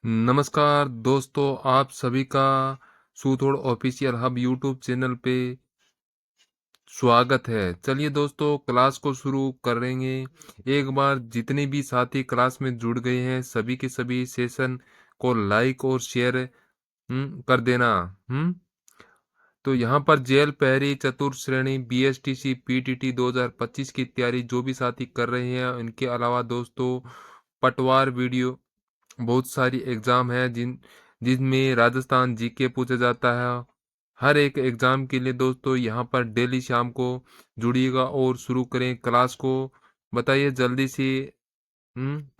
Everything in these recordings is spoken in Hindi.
नमस्कार दोस्तों, आप सभी का सूथोड़ ऑफिशियल हब यूट्यूब चैनल पे स्वागत है। चलिए दोस्तों, क्लास को शुरू करेंगे। एक बार जितने भी साथी क्लास में जुड़ गए हैं सभी के सभी सेशन को लाइक और शेयर कर देना। हम्म तो यहाँ पर जेल पहरी चतुर्थ श्रेणी बीएसटीसी पीटीटी 2025 की तैयारी जो भी साथी कर रहे हैं, इनके अलावा दोस्तों पटवार वीडियो बहुत सारी एग्जाम है जिनमें राजस्थान जीके पूछा जाता है। हर एक एग्जाम के लिए दोस्तों यहाँ पर डेली शाम को जुड़िएगा और शुरू करें क्लास को। बताइए जल्दी से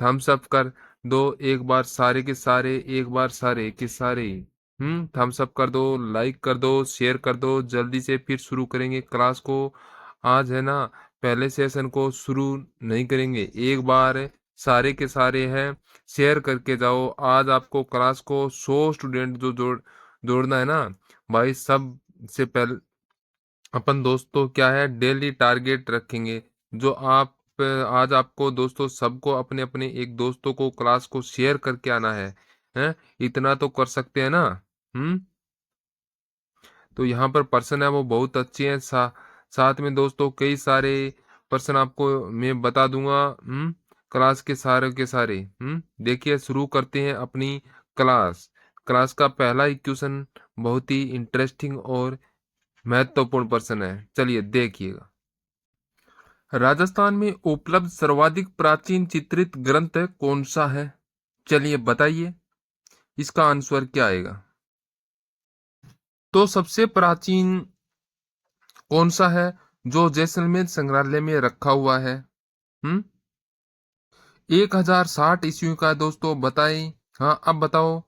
थम्स अप कर दो। एक बार सारे के सारे, एक बार सारे के सारे थम्स अप कर दो, लाइक कर दो, शेयर कर दो। जल्दी से फिर शुरू करेंगे क्लास को। आज है ना, पहले सेशन को शुरू नहीं करेंगे, एक बार सारे के सारे हैं शेयर करके जाओ। आज आपको क्लास को 100 स्टूडेंट जो जोड़ना है ना भाई। सब से पहले अपन दोस्तों क्या है, डेली टारगेट रखेंगे जो आप आज आपको दोस्तों सबको अपने अपने एक दोस्तों को क्लास को शेयर करके आना है। इतना तो कर सकते हैं ना। हम्म तो यहाँ पर पर्सन है वो बहुत अच्छे हैं। साथ में दोस्तों कई सारे पर्सन आपको मैं बता दूंगा। क्लास के सारे देखिए शुरू करते हैं अपनी क्लास। क्लास का पहला ही क्वेश्चन बहुत ही इंटरेस्टिंग और महत्वपूर्ण पर्सन है। चलिए देखिएगा। राजस्थान में उपलब्ध सर्वाधिक प्राचीन चित्रित ग्रंथ कौन सा है? चलिए बताइए इसका आंसर क्या आएगा। तो सबसे प्राचीन कौन सा है जो जैसलमेर संग्रहालय में रखा हुआ है? हम्म 1060 का है दोस्तों, बताएं। हाँ अब बताओ,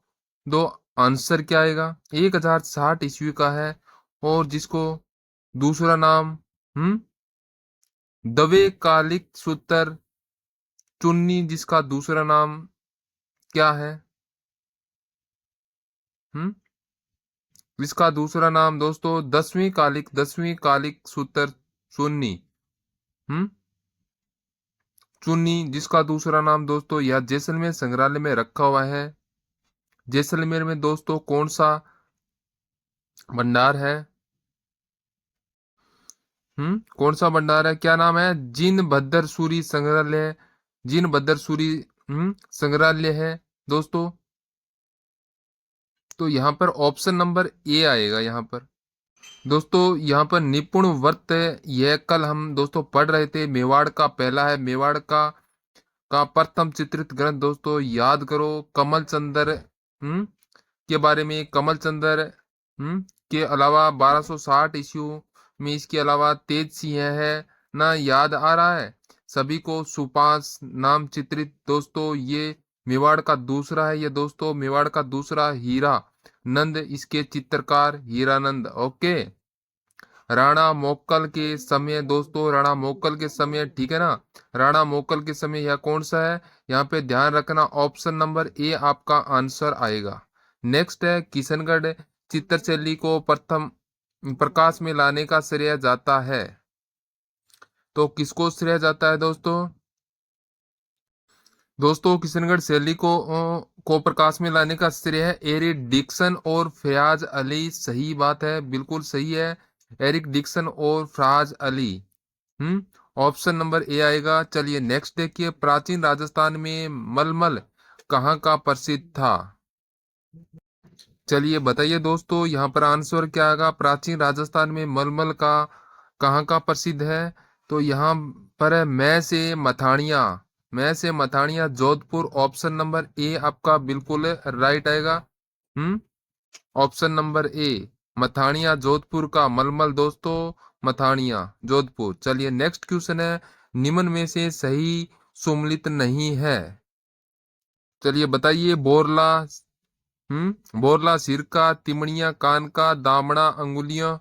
दो आंसर क्या आएगा। 1060 का है। और जिसको दूसरा नाम दवे कालिक सूत्र चुन्नी, जिसका दूसरा नाम क्या है? हम्म इसका दूसरा नाम दोस्तों दसवीं कालिक सूत्र चुन्नी। हम्म चुन्नी, जिसका दूसरा नाम दोस्तों यह जैसलमेर संग्रहालय में रखा हुआ है। जैसलमेर में दोस्तों कौन सा भंडार है? कौन सा भंडार है, क्या नाम है? जिन भद्र सूरी संग्रहालय। जिन भद्र सूरी संग्रहालय है दोस्तों। तो यहाँ पर ऑप्शन नंबर ए आएगा। यहाँ पर दोस्तों, यहाँ पर निपुण वर्त है। यह कल हम दोस्तों पढ़ रहे थे, मेवाड़ का पहला है। मेवाड़ का प्रथम चित्रित ग्रंथ दोस्तों याद करो। कमल चंद्र के बारे में। कमल चंद्र के अलावा 1260 ईस्वी में इसके अलावा तेज सिंह है ना, याद आ रहा है सभी को। सुपास नाम चित्रित दोस्तों ये मेवाड़ का दूसरा है। ये दोस्तों मेवाड़ का दूसरा हीरा नंद, इसके चित्रकार हीरानंद। ओके। राणा मोक्कल के समय दोस्तों, राणा मोक्कल के समय, ठीक है ना। राणा मोक्कल के समय यह कौन सा है? यहाँ पे ध्यान रखना, ऑप्शन नंबर ए आपका आंसर आएगा। नेक्स्ट है किशनगढ़ चित्रशैली को प्रथम प्रकाश में लाने का श्रेय जाता है। तो किसको श्रेय जाता है दोस्तों? दोस्तों किशनगढ़ शैली को प्रकाश में लाने का श्रेय है एरिक डिक्सन और फयाज अली। सही बात है, बिल्कुल सही है। एरिक डिक्सन और Fayaz Ali. Option number A आएगा। चलिए नेक्स्ट देखिए, प्राचीन राजस्थान में मलमल कहाँ का प्रसिद्ध था? चलिए बताइए दोस्तों, यहाँ पर आंसर क्या आएगा। प्राचीन राजस्थान में मलमल का कहाँ का प्रसिद्ध है? तो यहाँ पर है मैं से Mathania Jodhpur. Option number A आपका बिल्कुल राइट आएगा। Hmm option number A Mathania Jodhpur का मलमल दोस्तों, मथानिया जोधपुर। चलिए नेक्स्ट क्वेश्चन है, निम्न में से सही सुमलित नहीं है। चलिए बताइए। बोरला सिर का, तिमड़िया कान का, दामड़ा अंगुलियां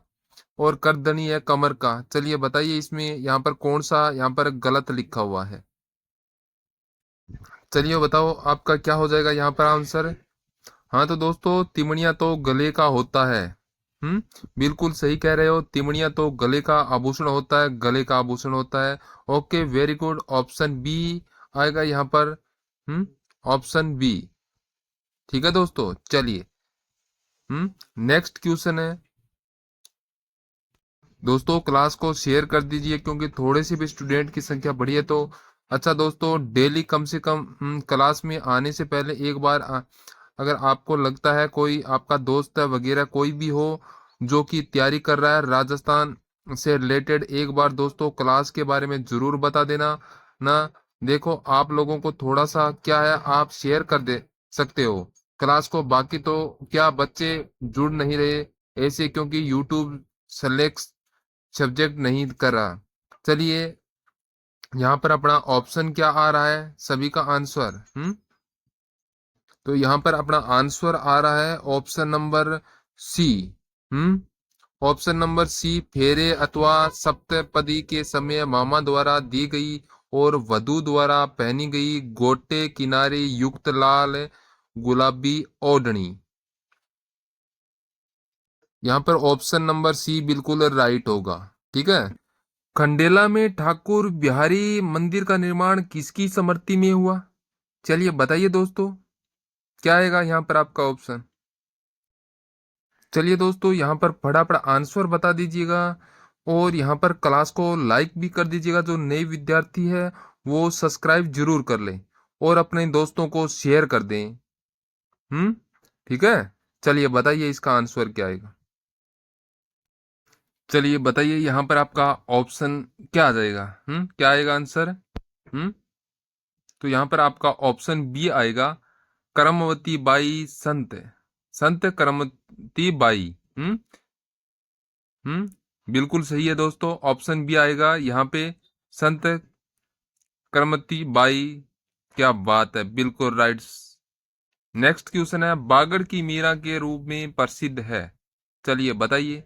और करदनी है कमर का। चलिए बताइए इसमें यहाँ पर कौन सा यहाँ पर गलत लिखा हुआ है। चलिए बताओ आपका क्या हो जाएगा यहाँ पर आंसर। हाँ तो दोस्तों तिमड़िया तो गले का होता है। बिल्कुल सही कह रहे हो। तिमड़िया तो गले का आभूषण होता है, गले का आभूषण होता है। Okay very good, option B आएगा यहाँ पर। Option B. ठीक है दोस्तों, चलिए नेक्स्ट क्वेश्चन है दोस्तों। क्लास को शेयर कर दीजिए क्योंकि थोड़े से भी स्टूडेंट की संख्या बढ़ी है तो अच्छा। दोस्तों डेली कम से कम क्लास में आने से पहले एक बार अगर आपको लगता है कोई आपका दोस्त है वगैरह कोई भी हो जो कि तैयारी कर रहा है राजस्थान से रिलेटेड, एक बार दोस्तों क्लास के बारे में जरूर बता देना ना। देखो आप लोगों को थोड़ा सा क्या है, आप शेयर कर दे सकते हो क्लास को। बाकी तो क्या बच्चे जुड़ नहीं रहे ऐसे क्योंकि यूट्यूब सेलेक्ट सब्जेक्ट नहीं कर रहा। चलिए यहाँ पर अपना ऑप्शन क्या आ रहा है सभी का आंसर। तो यहाँ पर अपना आंसर आ रहा है ऑप्शन नंबर सी। हम्म ऑप्शन नंबर सी, फेरे अथवा सप्तपदी के समय मामा द्वारा दी गई और वधु द्वारा पहनी गई गोटे किनारे युक्त लाल गुलाबी ओढ़नी। यहाँ पर ऑप्शन नंबर सी बिल्कुल राइट होगा। ठीक है। खंडेला में ठाकुर बिहारी मंदिर का निर्माण किसकी स्मृति में हुआ? चलिए बताइए दोस्तों, क्या आएगा यहाँ पर आपका ऑप्शन। चलिए दोस्तों यहाँ पर फटाफट आंसर बता दीजिएगा और यहाँ पर क्लास को लाइक भी कर दीजिएगा। जो नए विद्यार्थी है वो सब्सक्राइब जरूर कर ले और अपने दोस्तों को शेयर कर दें। ठीक है। चलिए बताइए इसका आंसर क्या आएगा। चलिए बताइए यहाँ पर आपका ऑप्शन क्या आ जाएगा। क्या आएगा आंसर। तो यहाँ पर आपका ऑप्शन बी आएगा, करमवती बाई संत। Sant करमवती by. बिल्कुल सही है दोस्तों, ऑप्शन बी आएगा यहाँ पे, संत करमवती बाई। क्या बात है, बिल्कुल राइट। नेक्स्ट क्वेश्चन है, बागड़ की मीरा के रूप में प्रसिद्ध है। चलिए बताइए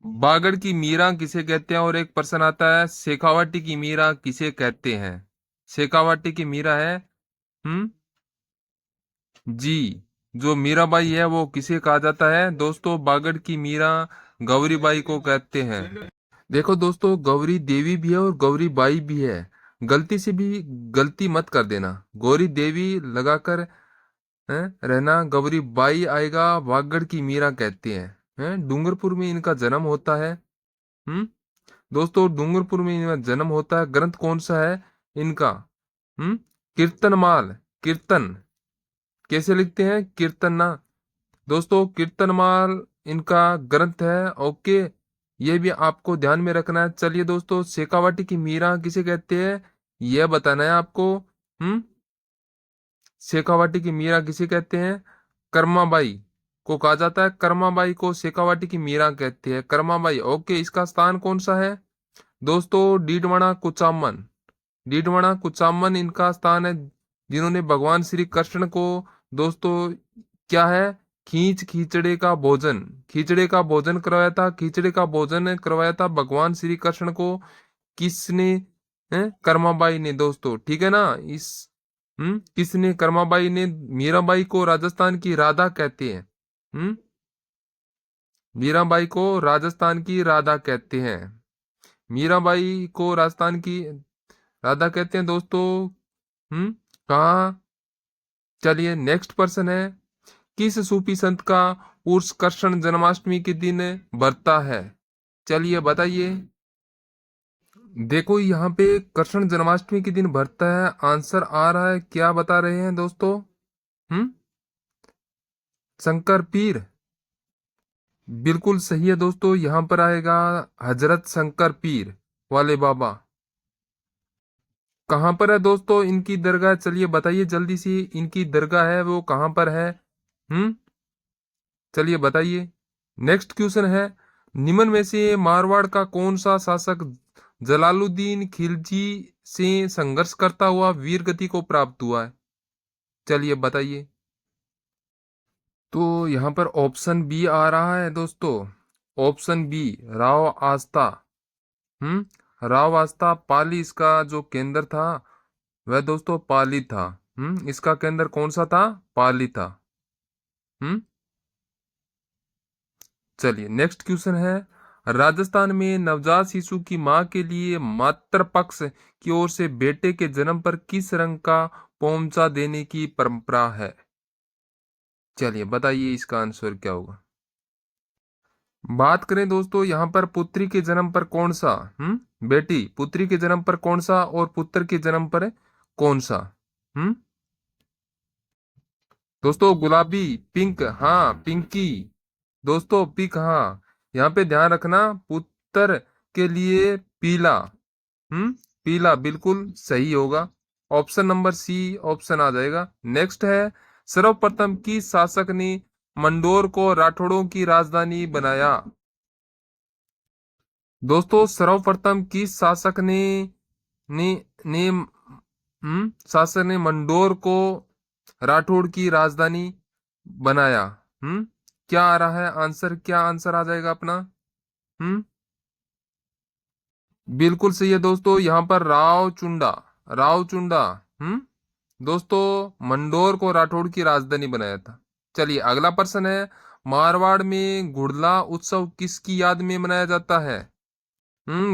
बागड़ की मीरा किसे कहते हैं। और एक प्रश्न आता है, शेखावाटी की मीरा किसे कहते हैं। शेखावाटी की मीरा है जी, जो मीराबाई है वो किसे कहा जाता है दोस्तों। बागड़ की मीरा गौरीबाई को कहते हैं। देखो दोस्तों, गौरी देवी भी है और गौरी बाई भी है। गलती से भी गलती मत कर देना, गौरी देवी लगाकर रहना, गौरी बाई आएगा। बागड़ की मीरा कहते हैं डूंगरपुर में इनका जन्म होता है। दोस्तों डूंगरपुर में इनका जन्म होता है। ग्रंथ कौन सा है इनका। कीर्तनमाल। कीर्तन कैसे लिखते हैं, कीर्तन ना। दोस्तों कीर्तनमाल इनका ग्रंथ है। ओके, ये भी आपको ध्यान में रखना है। चलिए दोस्तों, शेखावाटी की मीरा किसे कहते हैं यह बताना है आपको। शेखावाटी की मीरा किसे कहते हैं, कर्माबाई को कहा जाता है। कर्माबाई को शेखावाटी की मीरा कहते हैं, कर्माबाई। ओके, इसका स्थान कौन सा है दोस्तों, डीडवाना कुचामन। डीडवाना कुचामन इनका स्थान है, जिन्होंने भगवान श्री कृष्ण को दोस्तों क्या है, खींचड़े का भोजन, खिचड़े का भोजन करवाया था। खिचड़े का भोजन करवाया था भगवान श्री कृष्ण को। किसने कर्माबाई ने दोस्तों। ठीक है ना। इस किसने, कर्माबाई ने। मीराबाई को राजस्थान की राधा कहते हैं। मीराबाई को राजस्थान की राधा कहते हैं। मीराबाई को राजस्थान की राधा कहते हैं दोस्तों। कहा। चलिए नेक्स्ट पर्सन है, किस सूफी संत का उर्स कृष्ण जन्माष्टमी के दिन बरता है। चलिए बताइए। देखो यहाँ पे कृष्ण जन्माष्टमी के दिन भरता है, आंसर आ रहा है, क्या बता रहे हैं दोस्तों। शंकर पीर। बिल्कुल सही है दोस्तों, यहाँ पर आएगा हजरत शंकर पीर वाले बाबा। कहाँ पर है दोस्तों इनकी दरगाह, चलिए बताइए जल्दी से, इनकी दरगाह है वो कहाँ पर है। चलिए बताइए। नेक्स्ट क्वेश्चन है, निम्न में से मारवाड़ का कौन सा शासक जलालुद्दीन खिलजी से संघर्ष करता हुआ वीर गति को प्राप्त हुआ है। चलिए बताइए। तो यहाँ पर ऑप्शन बी आ रहा है दोस्तों, ऑप्शन बी, राव आस्था। राव आस्था पाली इसका जो केंद्र था वह दोस्तों पाली था। इसका केंद्र कौन सा था, पाली था। चलिए नेक्स्ट क्वेश्चन है, राजस्थान में नवजात शिशु की मां के लिए मातृ पक्ष की ओर से बेटे के जन्म पर किस रंग का पहुंचा देने की परंपरा है? चलिए बताइए इसका आंसर क्या होगा। बात करें दोस्तों यहाँ पर पुत्री के जन्म पर कौन सा, बेटी पुत्री के जन्म पर कौन सा और पुत्र के जन्म पर कौन सा? हम्म दोस्तों गुलाबी, पिंक, हाँ पिंकी। दोस्तों पिंक, हाँ। यहाँ पे ध्यान रखना, पुत्र के लिए पीला। पीला बिल्कुल सही होगा। ऑप्शन नंबर सी ऑप्शन आ जाएगा। नेक्स्ट है, सर्वप्रथम किस शासक ने मंडोर को राठौड़ों की राजधानी बनाया? दोस्तों सर्वप्रथम किस शासक ने शासक ने मंडोर को राठौड़ की राजधानी बनाया? हम्म क्या आ रहा है आंसर, क्या आंसर आ जाएगा अपना? हम्म बिल्कुल सही है दोस्तों, यहाँ पर रावचुंडा। रावचुंडा। हम्म दोस्तों मंडोर को राठौड़ की राजधानी बनाया था। चलिए अगला प्रश्न है, मारवाड़ में गुड़ला उत्सव किसकी याद में मनाया जाता है?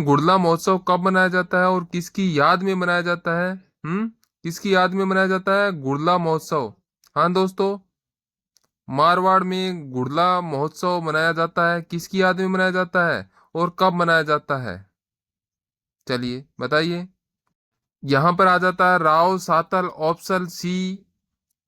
गुड़ला महोत्सव कब मनाया जाता है और किसकी याद में मनाया जाता है? किसकी याद में मनाया जाता है गुड़ला महोत्सव? हाँ दोस्तों, मारवाड़ में गुड़ला महोत्सव मनाया जाता है, किसकी याद में मनाया जाता है और कब मनाया जाता है? चलिए बताइए। यहाँ पर आ जाता है राव सातल, ऑप्शन सी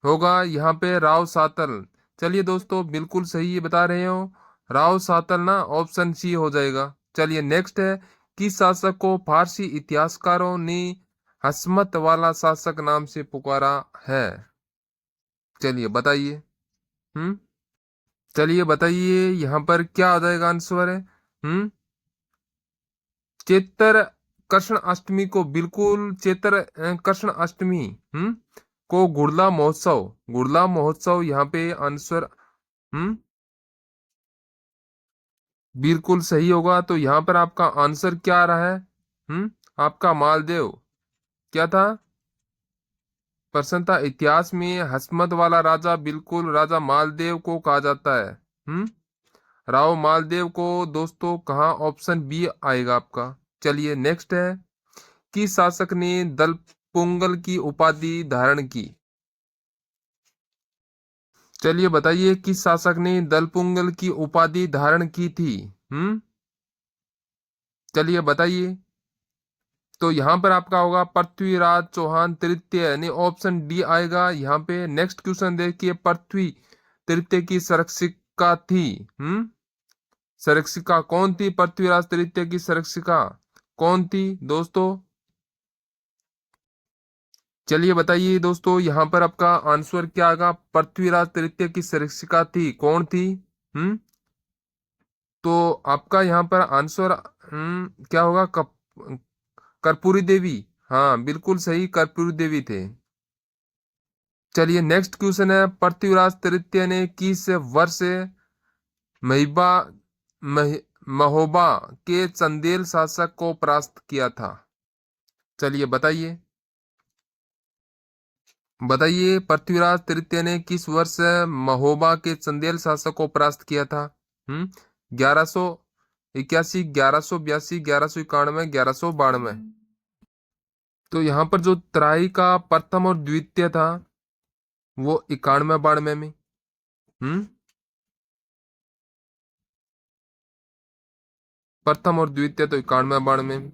होगा यहाँ पे राव सातल। चलिए दोस्तों बिल्कुल सही बता रहे हो, राव सातल ना ऑप्शन सी हो जाएगा। चलिए नेक्स्ट है, किस शासक को फारसी इतिहासकारों ने हसमत वाला शासक नाम से पुकारा है? चलिए बताइए। हम्म चलिए बताइए यहाँ पर क्या आ जाएगा आंसर है। चेतर कृष्ण अष्टमी को, बिल्कुल चेतर कृष्ण अष्टमी को गुड़ला महोत्सव, गुड़ला महोत्सव यहाँ पे आंसर। हम्म बिल्कुल सही होगा। तो यहाँ पर आपका आंसर क्या आ रहा है? आपका मालदेव क्या था? प्रश्न था इतिहास में हसमत वाला राजा, बिल्कुल राजा मालदेव को कहा जाता है। राव मालदेव को दोस्तों कहाँ, ऑप्शन बी आएगा आपका। चलिए नेक्स्ट है, किस शासक ने दलपुंगल की उपाधि धारण की? चलिए बताइए किस शासक ने दलपुंगल की उपाधि धारण की थी? चलिए बताइए। तो यहाँ पर आपका होगा पृथ्वीराज चौहान तृतीय, यानी ऑप्शन डी आएगा यहाँ पे। नेक्स्ट क्वेश्चन देखिए, पृथ्वी तृतीय की संरक्षिका थी। संरक्षिका कौन थी? पृथ्वीराज तृतीय की संरक्षिका कौन थी दोस्तों? चलिए बताइए दोस्तों, यहाँ पर आपका आंसर क्या आएगा? पृथ्वीराज तृतीय की शिक्षिका थी, कौन थी? हम्म तो आपका यहाँ पर आंसर क्या होगा? कर्पूरी देवी। हाँ बिल्कुल सही, कर्पूरी देवी थे। चलिए नेक्स्ट क्वेश्चन है, पृथ्वीराज तृतीय ने किस वर्ष महिबा मह, महोबा के चंदेल शासक को परास्त किया था? चलिए बताइए। बताइए पृथ्वीराज तृतीय ने किस वर्ष महोबा के चंदेल शासक को परास्त किया था? 1181, 1182, 1191, 1192। तो यहाँ पर जो त्राई का प्रथम और द्वितीय था वो 91 92 में। हम्म प्रथम और द्वितीय तो 91 92 में।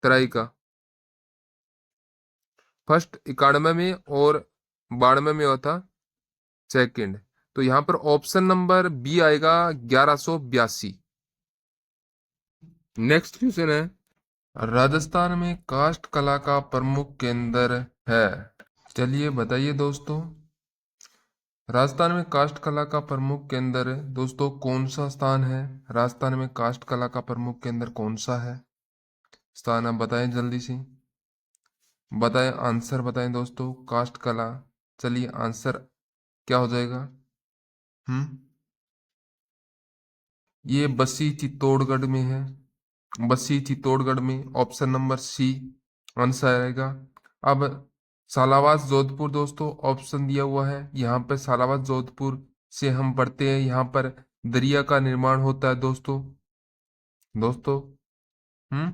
त्राई का फर्स्ट 91 में और 92 में हुआ था सेकंड। तो यहाँ पर ऑप्शन नंबर बी आएगा 1182। नेक्स्ट क्वेश्चन है, राजस्थान में काष्ठ कला का प्रमुख केंद्र है? चलिए बताइए दोस्तों, राजस्थान में काष्ठ कला का प्रमुख केंद्र दोस्तों कौन सा स्थान है? राजस्थान में काष्ठ कला का प्रमुख केंद्र कौन सा है? स्थान आप बताएं जल्दी से, बताएं आंसर बताएं दोस्तों, काष्ठ कला। चलिए आंसर क्या हो जाएगा? हम्म ये बस्सी चित्तौड़गढ़ में है, बस्सी चित्तौड़गढ़ में, ऑप्शन नंबर सी आंसर आएगा। अब सालावास जोधपुर दोस्तों ऑप्शन दिया हुआ है, यहाँ पे सालावास जोधपुर से हम पढ़ते हैं, यहाँ पर दरिया का निर्माण होता है दोस्तों। दोस्तों हम्म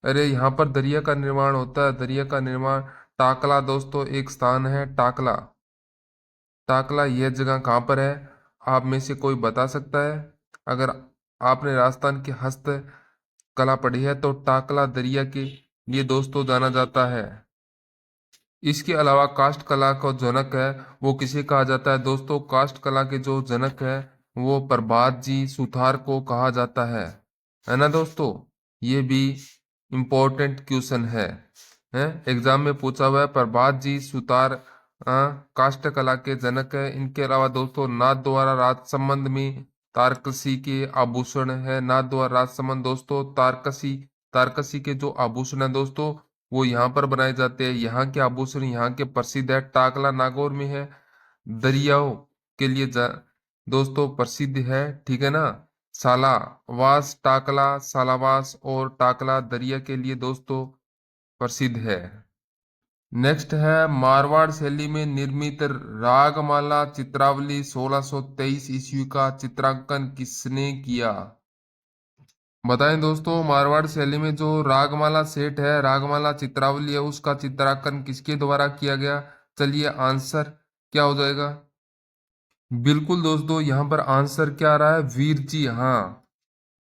अरे यहाँ पर दरिया का निर्माण होता है, दरिया का निर्माण टाकला दोस्तों एक स्थान है, टाकला। टाकला यह जगह कहाँ पर है? आप में से कोई बता सकता है? अगर आपने राजस्थान की हस्त कला पढ़ी है तो टाकला दरिया के लिए दोस्तों जाना जाता है। इसके अलावा काष्ठ कला का जनक है वो किसे कहा जाता है दोस्तों? काष्ठ कला के जो जनक है वो प्रभात जी सुथार को कहा जाता है ना दोस्तों? ये भी इम्पोर्टेंट क्वेश्चन है एग्जाम में पूछा हुआ है। प्रभात जी सुतार काष्ठ कला के जनक है। इनके अलावा दोस्तों नाथ द्वारा राज संबंध में तारकसी के आभूषण है। नाथ द्वारा राज संबंध दोस्तों तारकसी, तारकसी के जो आभूषण है दोस्तों वो यहाँ पर बनाए जाते हैं। यहाँ के आभूषण यहाँ के प्रसिद्ध है। टाकला नागौर में है, दरियाओं के लिए दोस्तों प्रसिद्ध है, ठीक है ना। सालावास टाकला, सालावास और टाकला दरिया के लिए दोस्तों प्रसिद्ध है। नेक्स्ट है मारवाड़ शैली में निर्मित रागमाला चित्रावली 1623 ईस्वी का चित्रांकन किसने किया? बताएं दोस्तों, मारवाड़ शैली में जो रागमाला सेट है, रागमाला चित्रावली है, उसका चित्रांकन किसके द्वारा किया गया? चलिए आंसर क्या हो जाएगा? बिल्कुल दोस्तों, यहाँ पर आंसर क्या आ रहा है? वीर जी। हाँ,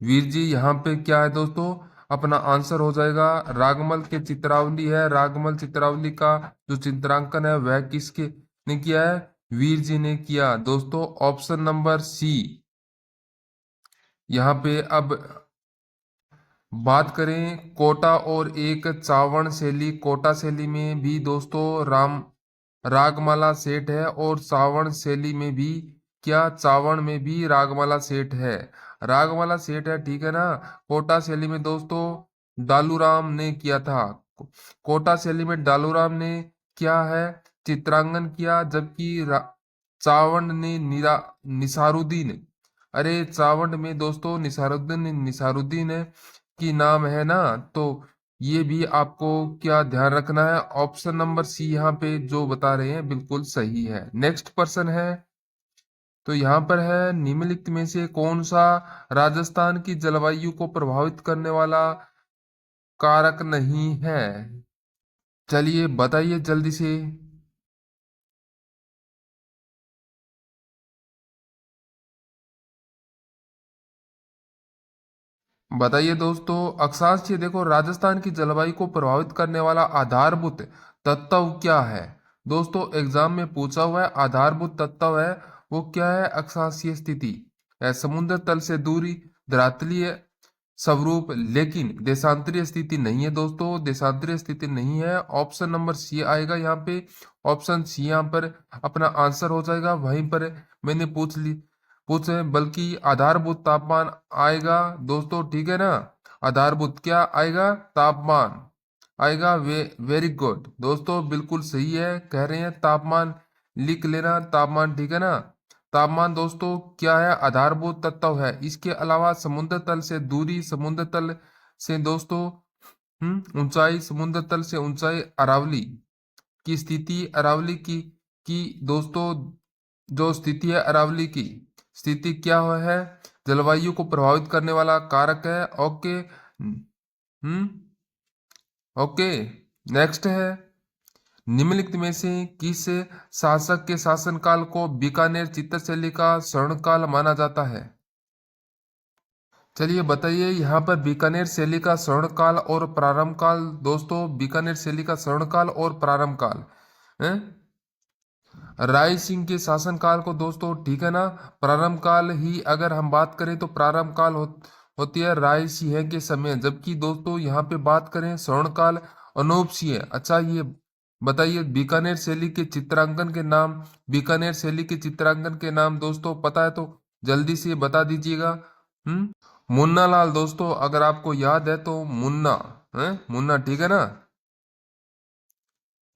वीर जी यहाँ पे क्या है दोस्तों? अपना आंसर हो जाएगा रागमल के चित्रावली है। रागमल चित्रावली का जो चित्रांकन है वह किसके ने किया है? वीर जी ने किया दोस्तों। Option number C. यहाँ पे अब बात करें कोटा और एक चावण शैली। कोटा शैली में भी दोस्तों राम रागमाला सेठ है और चावण शैली में भी क्या चावण में भी रागमाला सेठ है। रागमाला सेठ है, ठीक है ना। कोटा शैली में दोस्तों डालूराम ने किया था। कोटा शैली में डालूराम ने क्या है? चित्रांकन किया। जबकि चावण ने निसारुद्दीन, अरे चावंड में दोस्तों निसारुद्दीन है की नाम है ना। तो ये भी आपको क्या ध्यान रखना है? ऑप्शन नंबर सी यहाँ पे जो बता रहे हैं बिल्कुल सही है। नेक्स्ट पर्सन है, तो यहाँ पर है निम्नलिखित में से कौन सा राजस्थान की जलवायु को प्रभावित करने वाला कारक नहीं है? चलिए बताइए जल्दी से। बताइए दोस्तों, अक्षांश देखो राजस्थान की जलवायु को प्रभावित करने वाला आधारभूत तत्व क्या है? दोस्तों एग्जाम में पूछा हुआ है आधारभूत तत्व है वो क्या है? अक्षांशीय स्थिति है, समुद्र तल से दूरी, धरातलीय स्वरूप, लेकिन देशांतरीय स्थिति नहीं है दोस्तों, देशांतरीय स्थिति नहीं है। ऑप्शन नंबर सी आएगा यहाँ पे। ऑप्शन सी यहाँ पर अपना आंसर हो जाएगा। वहीं पर मैंने पूछे बल्कि आधारभूत तापमान आएगा दोस्तों, ठीक है ना। आधारभूत क्या आएगा? तापमान आएगा। वेरी गुड दोस्तों, बिल्कुल सही है, कह रहे हैं तापमान लिख लेना। तापमान, ठीक है ना। तापमान दोस्तों क्या है? आधारभूत तत्व है। इसके अलावा समुद्र तल से दूरी, समुद्र तल से दोस्तों ऊंचाई, समुद्र तल से ऊंचाई, अरावली की स्थिति, अरावली की दोस्तों जो स्थिति है अरावली की स्थिति क्या है? जलवायु को प्रभावित करने वाला कारक है। Okay, okay. नेक्स्ट है निम्नलिखित में से किस शासक के शासनकाल को बीकानेर चित्रशैली का स्वर्णकाल माना जाता है? चलिए बताइए यहाँ पर बीकानेर शैली का स्वर्णकाल और प्रारंभ काल दोस्तों, बीकानेर शैली का स्वर्णकाल और प्रारंभ काल है राय सिंह के शासनकाल को दोस्तों, ठीक है ना। प्रारंभ काल ही अगर हम बात करें तो प्रारंभ काल होती है राय सिंह के समय। जबकि दोस्तों यहाँ पे बात करें स्वर्णकाल अनूप सिंह। अच्छा ये बताइए बीकानेर शैली के चित्रांकन के नाम, बीकानेर शैली के चित्रांकन के नाम दोस्तों पता है तो जल्दी से बता दीजिएगा। मुन्ना लाल दोस्तों, अगर आपको याद है तो मुन्ना है, मुन्ना, ठीक है ना,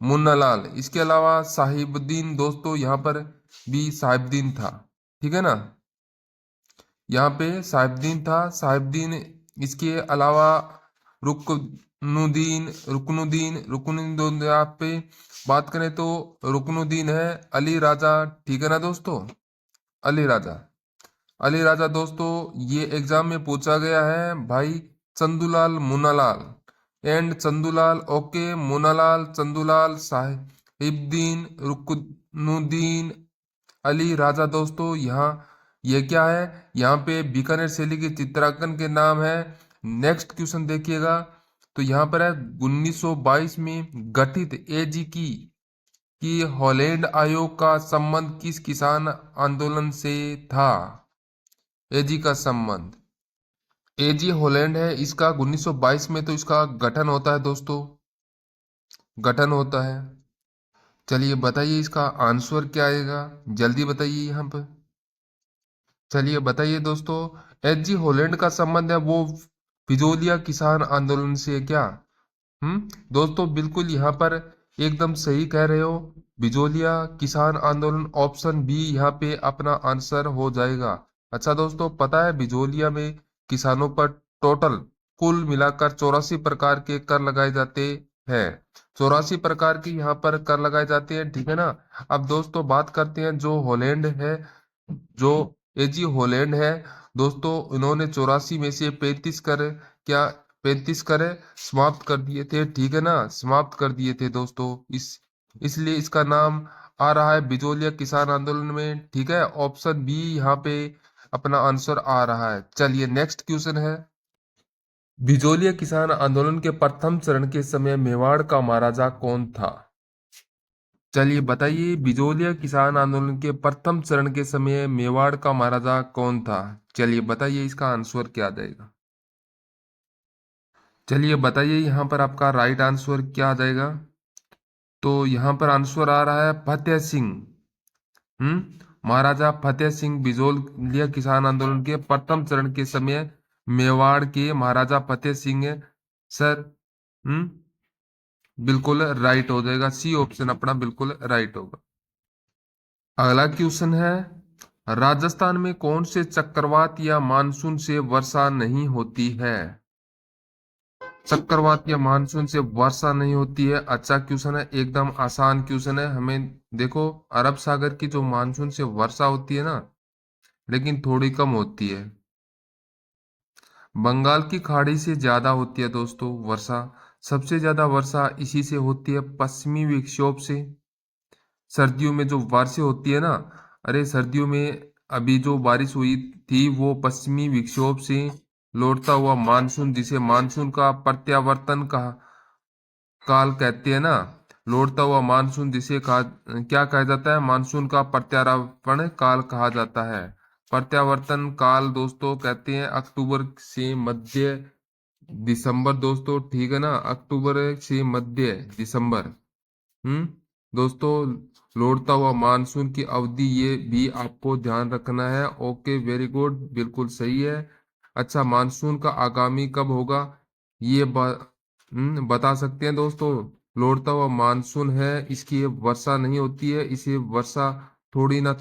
मुन्ना लाल। इसके अलावा साहिबुद्दीन दोस्तों यहाँ पर भी साहिबुद्दीन था, ठीक है ना। यहाँ पे साहिबुद्दीन था, साहिबुद्दीन। इसके अलावा रुकनुद्दीन, रुकनुद्दीन यहाँ पे बात करें तो रुकनुद्दीन है। अली राजा, ठीक है ना दोस्तों, अली राजा। अली राजा दोस्तों ये एग्जाम में पूछा गया है भाई। चंदूलाल मुन्नालाल एंड चंदूलाल, ओके, मोनालाल, चंदूलाल, साहिबुद्दीन, रुकनुद्दीन अली राजा। दोस्तों यहाँ ये क्या है, यहाँ पे बीकानेर शैली के चित्रांकन के नाम है। नेक्स्ट क्वेश्चन देखिएगा, तो यहाँ पर है 1922 में गठित एजी की हॉलैंड आयोग का संबंध किस किसान आंदोलन से था। एजी का संबंध, एजी हॉलैंड है इसका 1922 में तो इसका गठन होता है दोस्तों, गठन होता है। चलिए बताइए इसका आंसर क्या आएगा, जल्दी बताइए यहाँ पर। चलिए बताइए दोस्तों, एच जी हॉलैंड का संबंध है वो बिजोलिया किसान आंदोलन से क्या। दोस्तों बिल्कुल यहाँ पर एकदम सही कह रहे हो, बिजोलिया किसान आंदोलन, ऑप्शन बी यहाँ पे अपना आंसर हो जाएगा। अच्छा दोस्तों, पता है बिजोलिया में किसानों पर टोटल कुल मिलाकर 84 प्रकार के कर लगाए जाते हैं। 84 प्रकार के यहाँ पर कर लगाए जाते हैं, ठीक है ना। अब दोस्तों बात करते हैं जो हॉलैंड है, जो एजी हॉलैंड है दोस्तों, इन्होंने 84 में से 35 कर क्या 35 करे समाप्त कर दिए थे, ठीक है ना, समाप्त कर दिए थे दोस्तों। इसलिए इसका नाम आ रहा है बिजोलिया किसान आंदोलन में, ठीक है। ऑप्शन बी यहाँ पे अपना आंसर आ रहा है। चलिए नेक्स्ट क्वेश्चन है, बिजोलिया किसान आंदोलन के प्रथम चरण के समय मेवाड़ का महाराजा कौन था। चलिए बताइए, बिजोलिया किसान आंदोलन के प्रथम चरण के समय मेवाड़ का महाराजा कौन था। चलिए बताइए इसका आंसर क्या आ जाएगा। चलिए बताइए यहाँ पर आपका राइट आंसर क्या आ जाएगा। तो यहाँ पर आंसर आ रहा है फतेह सिंह। महाराजा फतेह सिंह बिजोलिया किसान आंदोलन के प्रथम चरण के समय मेवाड़ के महाराजा फतेह सिंह सर। हम्म बिल्कुल राइट हो जाएगा, सी ऑप्शन अपना बिल्कुल राइट होगा। अगला क्वेश्चन है, राजस्थान में कौन से चक्रवात या मानसून से वर्षा नहीं होती है। चक्रवात या मानसून से वर्षा नहीं होती है, अच्छा क्वेश्चन है, एकदम आसान क्वेश्चन है। हमें देखो, अरब सागर की जो मानसून से वर्षा होती है ना, लेकिन थोड़ी कम होती है। बंगाल की खाड़ी से ज्यादा होती है दोस्तों वर्षा। सबसे ज्यादा वर्षा इसी से होती है, पश्चिमी विक्षोभ से। सर्दियों में जो बारिश होती है ना, अरे सर्दियों में अभी जो बारिश हुई थी वो पश्चिमी विक्षोभ से लौटता हुआ मानसून, जिसे मानसून का प्रत्यावर्तन कहा काल कहते हैं ना, लौटता हुआ मानसून जिसे कहा क्या कहा जाता है, मानसून का प्रत्यावर्तन काल कहा जाता है। प्रत्यावर्तन काल दोस्तों कहते हैं अक्टूबर से मध्य दिसंबर दोस्तों, ठीक है ना, अक्टूबर से मध्य दिसंबर। दोस्तों लौटता हुआ मानसून की अवधि ये भी आपको ध्यान रखना है। ओके वेरी गुड, बिल्कुल सही है। अच्छा, मानसून का आगामी कब होगा ये बता सकते हैं दोस्तों। लौटता हुआ मानसून है, इसकी वर्षा नहीं होती है, इसे वर्षा थोड़ी ना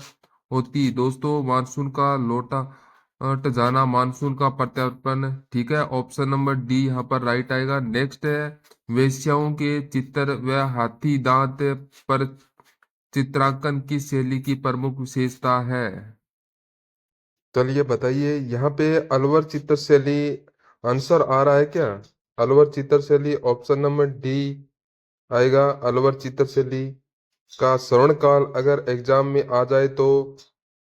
होती दोस्तों। मानसून का लौटा जाना मानसून का प्रत्यावर्तन, ठीक है। ऑप्शन नंबर डी यहाँ पर राइट आएगा। नेक्स्ट है, वेश्याओं के चित्र व हाथी दांत पर चित्रांकन की शैली की प्रमुख विशेषता है। चलिए बताइए, यहाँ पे अलवर चित्र शैली आंसर आ रहा है क्या। अलवर चित्र शैली ऑप्शन नंबर डी आएगा। अलवर चित्र शैली का श्रवण काल अगर एग्जाम में आ जाए तो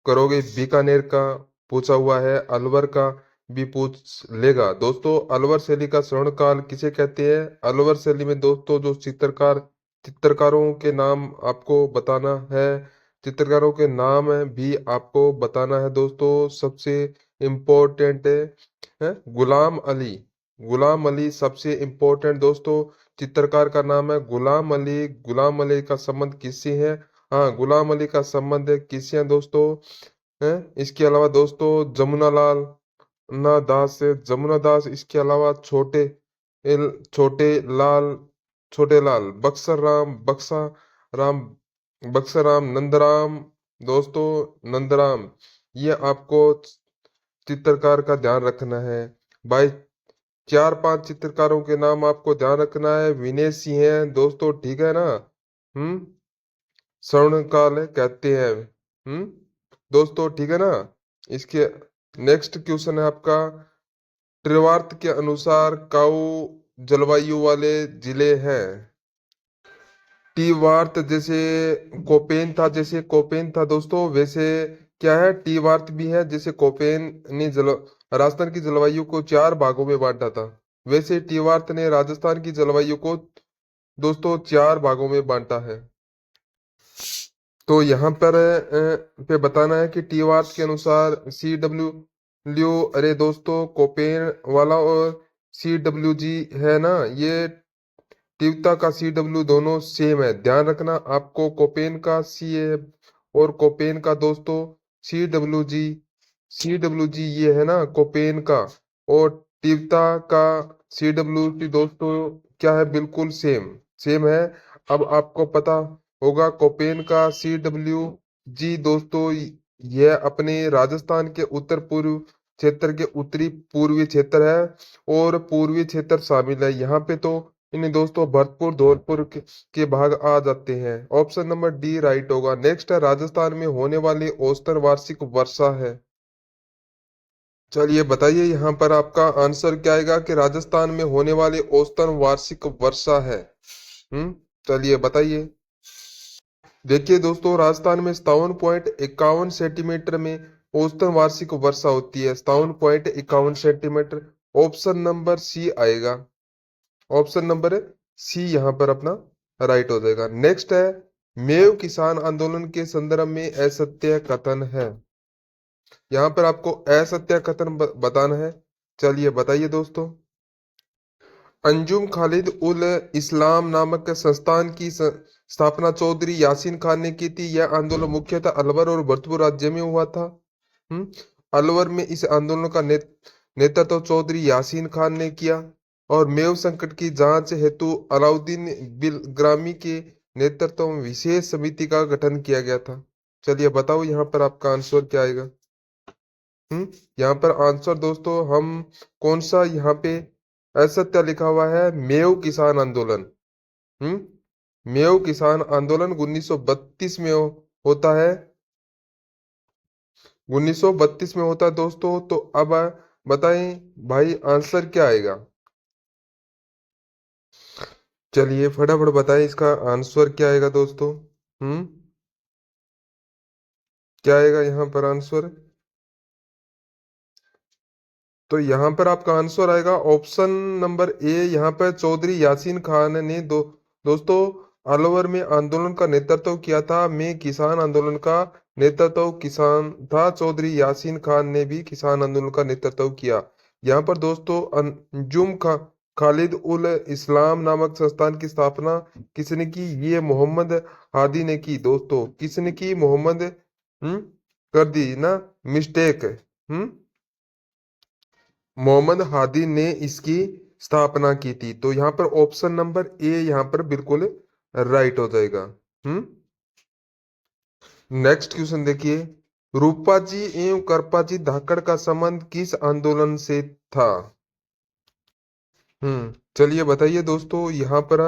करोगे, बीकानेर का पूछा हुआ है, अलवर का भी पूछ लेगा दोस्तों। अलवर शैली का श्रवण काल किसे कहते हैं। अलवर शैली में दोस्तों जो चित्रकारों के नाम आपको बताना है, चित्रकारों के नाम भी आपको बताना है दोस्तों। सबसे इम्पोर्टेंट है गुलाम अली। गुलाम अली सबसे इम्पोर्टेंट दोस्तों चित्रकार का नाम है गुलाम अली। गुलाम अली का संबंध किससे है, हाँ गुलाम अली का संबंध किससे है दोस्तों, है। इसके अलावा दोस्तों जमुना लाल ना दास से, जमुना दास, इसके अलावा छोटे लाल, छोटे लाल, राम बक्सर राम, नंदराम दोस्तों, नंदराम। ये आपको चित्रकार का ध्यान रखना है भाई। 4-5 चित्रकारों के नाम आपको ध्यान रखना है, विनय सिंह है दोस्तों, ठीक है ना। स्वर्णकाल कहते हैं, दोस्तों, ठीक है ना। इसके नेक्स्ट क्वेश्चन है आपका, त्रिवार्त के अनुसार काऊ जलवायु वाले जिले हैं? टी वार्त जैसे कोपेन था, जैसे कोपेन था दोस्तों, वैसे क्या है, टी वार्त भी है। जैसे कोपेन ने राजस्थान की जलवायु को 4 भागों में बांटा था, वैसे टी वार्त ने राजस्थान की जलवायु को दोस्तों 4 भागों में बांटा है। तो यहाँ पर पे बताना है कि टी वार्स के अनुसार CW, अरे दोस्तों कोपेन वाला और CWG है ना, ये तीव्रता का CW दोनों सेम है, ध्यान रखना आपको। कोपेन का CA और कोपेन का दोस्तों CWG, CWG ये है ना कोपेन का, और तीव्रता का CWG दोस्तों क्या है, बिल्कुल सेम सेम है। अब आपको पता होगा कोपेन का CWG दोस्तों यह अपने राजस्थान के उत्तर पूर्व क्षेत्र के उत्तरी पूर्वी क्षेत्र है, और पूर्वी क्षेत्र शामिल है यहाँ पे। तो इन्हें दोस्तों भरतपुर धौलपुर के भाग आ जाते हैं। ऑप्शन नंबर डी राइट होगा। नेक्स्ट है राजस्थान में होने वाली औसतन वार्षिक वर्षा है। चलिए बताइए यहाँ पर आपका आंसर क्या आएगा कि राजस्थान में होने वाली औसतन वार्षिक वर्षा है। चलिए बताइए। देखिए दोस्तों, राजस्थान में 57.51 सेंटीमीटर में औसतन वार्षिक वर्षा होती है, 57.51 सेंटीमीटर। ऑप्शन नंबर सी आएगा, ऑप्शन नंबर सी यहाँ पर अपना राइट हो जाएगा। नेक्स्ट है मेव किसान आंदोलन के संदर्भ में असत्य कथन है। यहाँ पर आपको असत्य कथन बताना है। चलिए बताइए दोस्तों। अंजुम खालिद उल इस्लाम नामक संस्थान की स्थापना चौधरी यासीन खान ने की थी। यह आंदोलन मुख्यतः अलवर और भरतपुर राज्य में हुआ था। हम्म अलवर में इस आंदोलन का नेतृत्व चौधरी यासीन खान ने किया, और मेव संकट की जांच हेतु अलाउद्दीन बिलग्रामी के नेतृत्व में विशेष समिति का गठन किया गया था। चलिए बताओ यहाँ पर आपका आंसर क्या आएगा। यहाँ पर आंसर दोस्तों हम कौन सा यहाँ पे असत्य लिखा हुआ है, मेव किसान आंदोलन। मेव किसान आंदोलन 1932 में होता है, 1932 में होता है दोस्तों। तो अब बताएं भाई आंसर क्या आएगा। चलिए फटाफट बताएं इसका आंसर क्या आएगा दोस्तों। हम्म क्या आएगा यहाँ पर आंसर। तो यहाँ पर आपका आंसर आएगा ऑप्शन नंबर ए। यहाँ पर चौधरी यासीन खान ने दोस्तों अलवर में आंदोलन का नेतृत्व किया था। मैं किसान आंदोलन का नेतृत्व किसान था, चौधरी यासीन खान ने भी किसान आंदोलन का नेतृत्व किया। यहाँ पर दोस्तों अंजुम खालिद उल इस्लाम नामक संस्थान की स्थापना किसने की, ये मोहम्मद हादी ने की दोस्तों। किसने की, मोहम्मद कर दी ना मिस्टेक। मोहम्मद हादी ने इसकी स्थापना की थी। तो यहाँ पर ऑप्शन नंबर ए यहाँ पर बिल्कुल राइट हो जाएगा। नेक्स्ट क्वेश्चन देखिए। रूपा जी एवं करपा जी धाकड़ का संबंध किस आंदोलन से था। चलिए बताइए दोस्तों यहाँ पर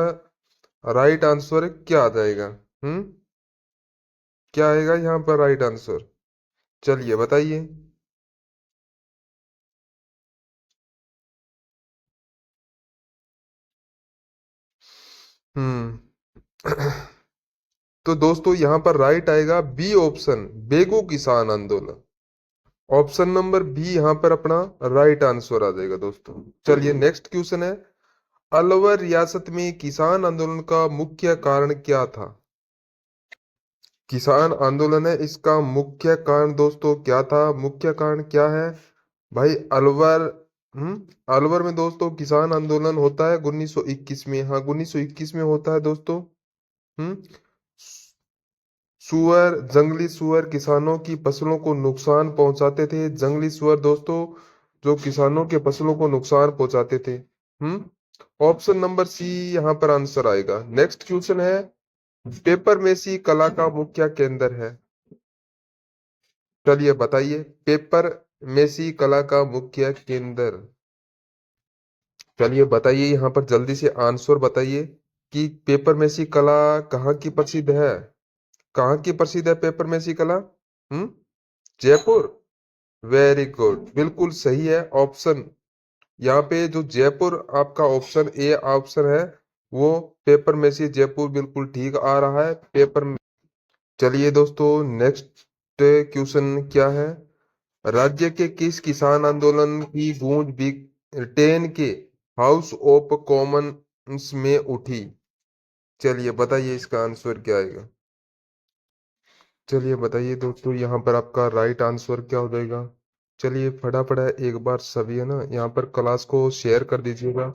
राइट आंसर क्या आ जाएगा। क्या आएगा यहाँ पर राइट आंसर, चलिए बताइए। हम्म तो दोस्तों यहाँ पर राइट आएगा बी ऑप्शन, बेगू किसान आंदोलन। ऑप्शन नंबर बी यहाँ पर अपना राइट आंसर आ जाएगा दोस्तों। चलिए नेक्स्ट क्वेश्चन है। अलवर रियासत में किसान आंदोलन का मुख्य कारण क्या था। किसान आंदोलन है, इसका मुख्य कारण दोस्तों क्या था, मुख्य कारण क्या है भाई। अलवर अलवर में दोस्तों किसान आंदोलन होता है 1921 में। हाँ 1921 में होता है दोस्तों। हम्म सुअर, जंगली सुअर किसानों की फसलों को नुकसान पहुंचाते थे। जंगली सुअर दोस्तों जो किसानों के फसलों को नुकसान पहुंचाते थे। ऑप्शन नंबर सी यहाँ पर आंसर आएगा। नेक्स्ट क्वेश्चन है। पेपर मेसी कला का मुख्य केंद्र है। चलिए बताइए पेपर मेसी कला का मुख्य केंद्र। चलिए बताइए यहाँ पर जल्दी से आंसर बताइए कि पेपर मेसी कला कहाँ की प्रसिद्ध है। कहाँ की प्रसिद्ध है पेपर मेसी कला। जयपुर। वेरी गुड, बिल्कुल सही है ऑप्शन। यहाँ पे जो जयपुर आपका ऑप्शन ए ऑप्शन है वो पेपर में से जयपुर बिल्कुल ठीक आ रहा है पेपर में। चलिए दोस्तों नेक्स्ट क्वेश्चन क्या है। राज्य के किस किसान आंदोलन की गूंज ब्रिटेन के हाउस ऑफ कॉमन्स में उठी। चलिए बताइए इसका आंसर क्या आएगा। चलिए बताइए दोस्तों यहाँ पर आपका राइट आंसर क्या हो जाएगा। चलिए फटाफट है एक बार सभी है ना यहाँ पर क्लास को शेयर कर दीजिएगा।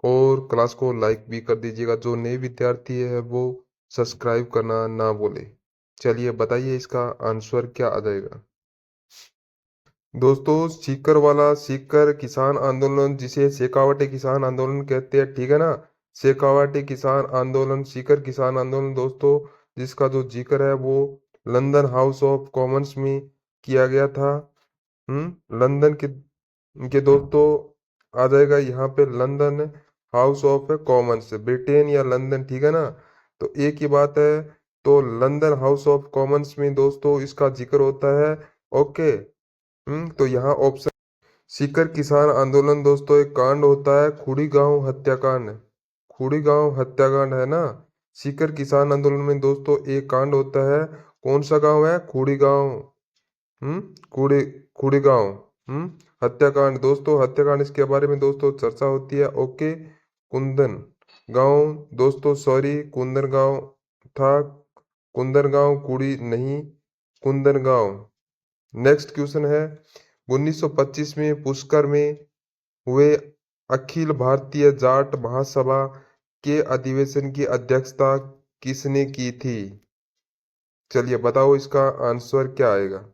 और क्लास को लाइक भी कर दीजिएगा। जो नए विद्यार्थी है वो सब्सक्राइब करना ना भूले। चलिए बताइए इसका आंसर क्या आ जाएगा। दोस्तों सीकर वाला सीकर किसान आंदोलन जिसे शेखावाटी किसान आंदोलन कहते हैं ठीक है ना। शेखावाटी किसान आंदोलन सीकर किसान आंदोलन दोस्तों जिसका जो जिक्र है वो लंदन हाउस ऑफ कॉमन्स में किया गया था। लंदन के दोस्तों आ जाएगा यहाँ पे London house of Commons Britain या लंदन ठीक है ना। तो एक ही बात है। तो लंदन हाउस ऑफ कॉमन्स में दोस्तों इसका जिक्र होता है। ओके। तो यहाँ ऑप्शन सीकर किसान आंदोलन दोस्तों एक कांड होता है खुड़ी गांव हत्याकांड। खुड़ी गांव हत्याकांड है ना। सीकर किसान आंदोलन में दोस्तों एक कांड होता है। कौन सा गांव है खुड़ी गांव। हम्म खुड़ी खुड़ी गांव। हत्याकांड दोस्तों हत्याकांड इसके बारे में दोस्तों चर्चा होती है। ओके। कुंदन गांव दोस्तों सॉरी कुंदन गांव था। कुंदन गांव कुड़ी नहीं कुंदन गांव। नेक्स्ट क्वेश्चन है 1925 में पुष्कर में हुए अखिल भारतीय जाट महासभा के अधिवेशन की अध्यक्षता किसने की थी। चलिए बताओ इसका आंसर क्या आएगा।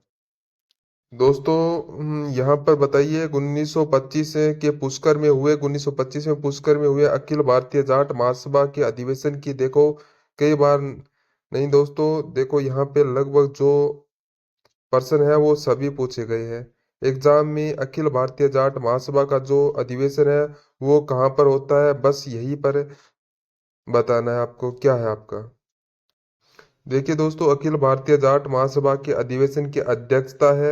दोस्तों यहाँ पर बताइए 1925 के पुष्कर में हुए 1925 में पुष्कर में हुए अखिल भारतीय जाट महासभा के अधिवेशन की देखो कई बार नहीं दोस्तों देखो यहाँ पे लगभग जो प्रश्न है वो सभी पूछे गए हैं एग्जाम में। अखिल भारतीय जाट महासभा का जो अधिवेशन है वो कहाँ पर होता है बस यही पर बताना है आपको क्या है आपका। देखिए दोस्तों अखिल भारतीय जाट महासभा के अधिवेशन की अध्यक्षता है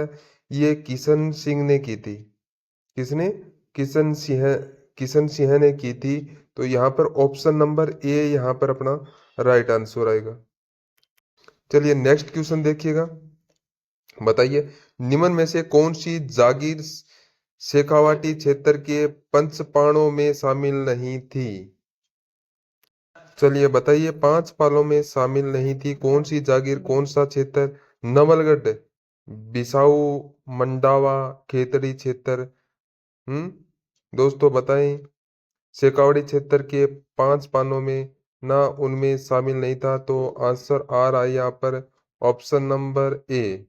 ये किशन सिंह ने की थी। किसने। किशन सिंह किशन सिंह ने की थी। तो यहाँ पर ऑप्शन नंबर ए यहाँ पर अपना राइट आंसर आएगा। चलिए नेक्स्ट क्वेश्चन देखिएगा। बताइए निम्न में से कौन सी जागीर शेखावाटी क्षेत्र के पंचपाणों में शामिल नहीं थी। चलिए बताइए पांच पालों में शामिल नहीं थी कौन सी जागीर कौन सा क्षेत्र। नवलगढ़ बिसाऊ मंडावा खेतड़ी क्षेत्र। दोस्तों बताएं शेखावाटी क्षेत्र के पांच पानों में ना उनमें शामिल नहीं था। तो आंसर आ रहा है यहाँ पर ऑप्शन नंबर ए।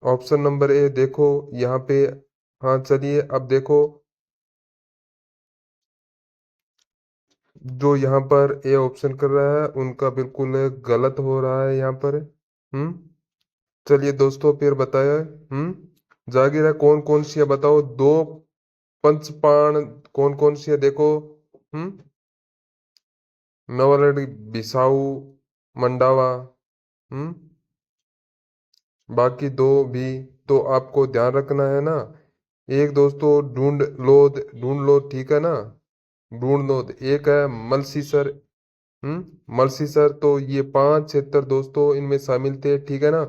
ऑप्शन नंबर ए देखो यहाँ पे। हाँ चलिए अब देखो जो यहाँ पर ए ऑप्शन कर रहा है उनका बिल्कुल गलत हो रहा है यहाँ पर। चलिए दोस्तों फिर बताया। जागीर है कौन कौन सी है बताओ दो पंचपाण कौन कौन सी है देखो। नवलड़ बिसाऊ मंडावा। हम्म बाकी दो भी तो आपको ध्यान रखना है ना। एक दोस्तों ढूंढ लो ठीक है ना। ढूंढ लो एक है मलसीसर। मलसीसर तो ये पांच क्षेत्र दोस्तों इनमें शामिल थे ठीक है ना।